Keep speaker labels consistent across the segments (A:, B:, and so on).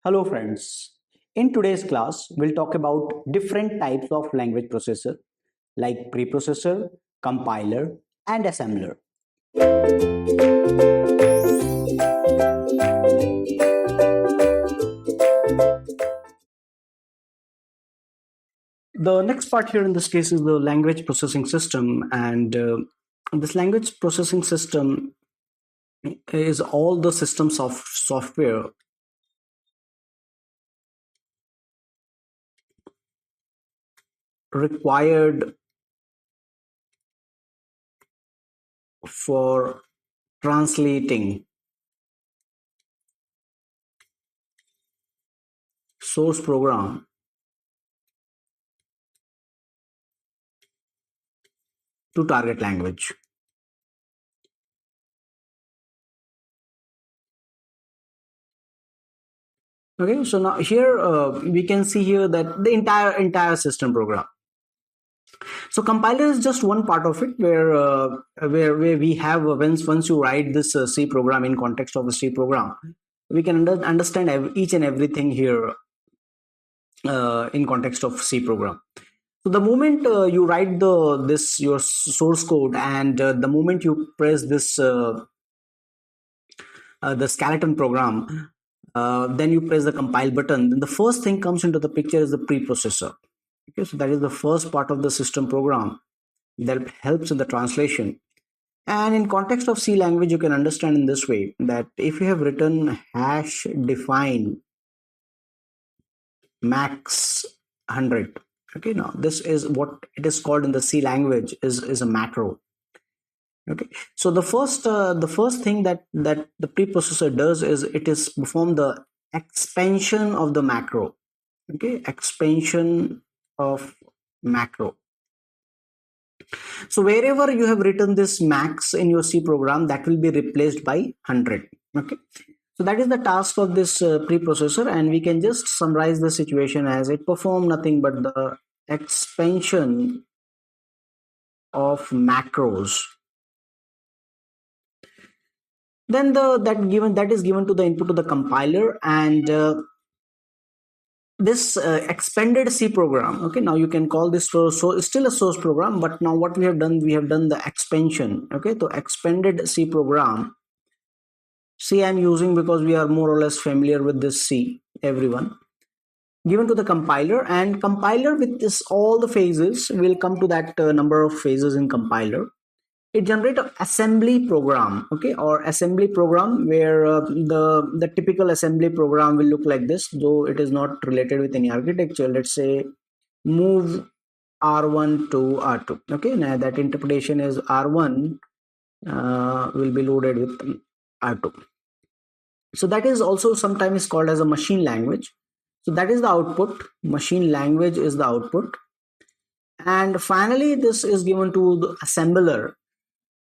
A: Hello friends. In today's class, we'll talk about different types of language processor like preprocessor, compiler, and assembler. The next part here in this case is the language processing system, and this language processing system is all the systems of software required for translating source program to target language. Okay, so now here we can see here that the entire system program. So compiler is just one part of it, where we have once you write this C program in context of a C program, we can understand each and everything here in context of C program. So the moment you write this your source code, and the moment you press this the skeleton program, then you press the compile button, then the first thing comes into the picture is the preprocessor. Okay, so that is the first part of the system program that helps in the translation. And in context of C language, you can understand in this way that if you have written hash define max 100, okay, now this is what it is called in the C language is a macro. Okay, so the first thing that the preprocessor does is it is perform the expansion of the macro. Okay, expansion of macro. So wherever you have written this max in your C program, that will be replaced by 100. Okay, so that is the task of this preprocessor, and we can just summarize the situation as it perform nothing but the expansion of macros. Then that is given to the input to the compiler, and this expanded C program. Okay, now you can call this so it's still a source program, but now what we have done the expansion. Okay, so expanded C program. C I'm using because we are more or less familiar with this C, everyone. Given to the compiler, and compiler with this all the phases, will come to that number of phases in compiler. It generates an assembly program, okay, or assembly program where the typical assembly program will look like this, though it is not related with any architecture. Let's say move R1 to R2. Okay, now that interpretation is R1 will be loaded with R2. So that is also sometimes called as a machine language. So that is the output. Machine language is the output. And finally, this is given to the assembler.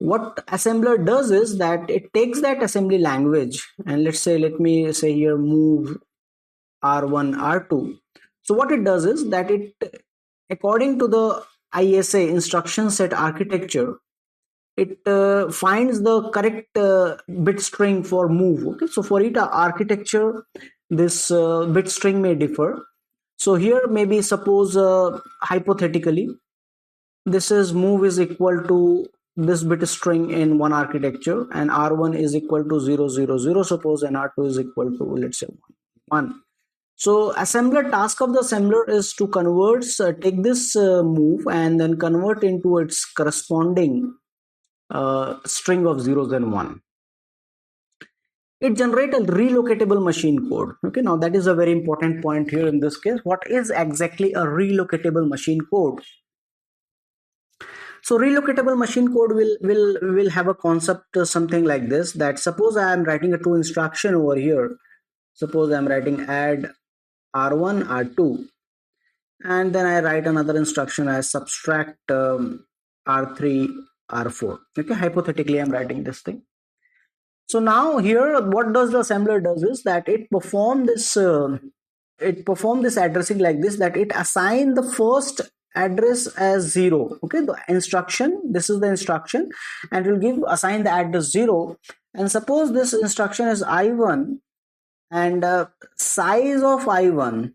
A: What assembler does is that it takes that assembly language, and let me say here move R1 R2. So what it does is that it, according to the ISA instruction set architecture, it finds the correct bit string for move. Okay, so for each architecture, this bit string may differ. So here maybe suppose hypothetically this is move is equal to this bit string in one architecture, and R1 is equal to 000, suppose, and R2 is equal to, let's say, 1. So assembler task of the assembler is to convert, take this move and then convert into its corresponding string of zeros and 1. It generates a relocatable machine code. Okay, now that is a very important point here in this case. What is exactly a relocatable machine code? So relocatable machine code will have a concept something like this, that suppose I am writing a two instruction over here. Suppose I am writing add R1 R2, and then I write another instruction as subtract R3 R4. Okay, hypothetically I am writing this thing. So now here what does the assembler does is that it perform this addressing like this, that it assign the first address as 0. Okay, the instruction, this is the instruction, and it will assign the address 0, and suppose this instruction is I1, and size of I1,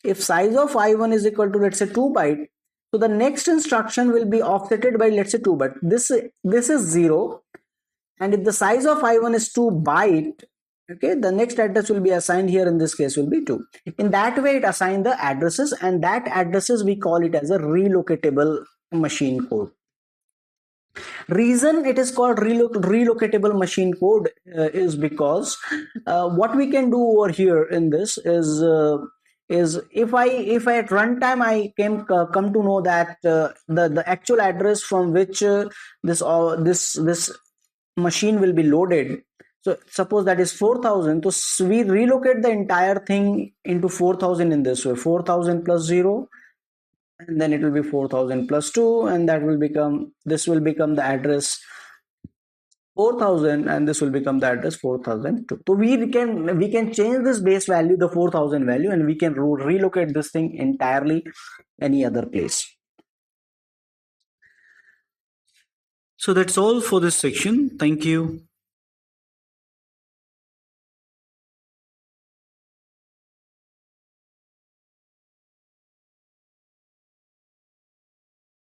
A: if size of I1 is equal to, let's say, 2 byte, so the next instruction will be offsetted by, let's say, 2 byte. This is 0, and if the size of I1 is 2 byte, okay, the next address will be assigned here, in this case will be 2. In that way it assigns the addresses, and that addresses we call it as a relocatable machine code. Reason it is called relocatable machine code is because what we can do over here in this is if I at runtime I come to know that the actual address from which this machine will be loaded, so suppose that is 4000, so we relocate the entire thing into 4000 in this way, 4000 plus 0, and then it will be 4000 plus 2, and that will become, this will become the address 4000, and this will become the address 4002. So we can change this base value, the 4000 value, and we can relocate this thing entirely any other place. So that's all for this section. Thank you.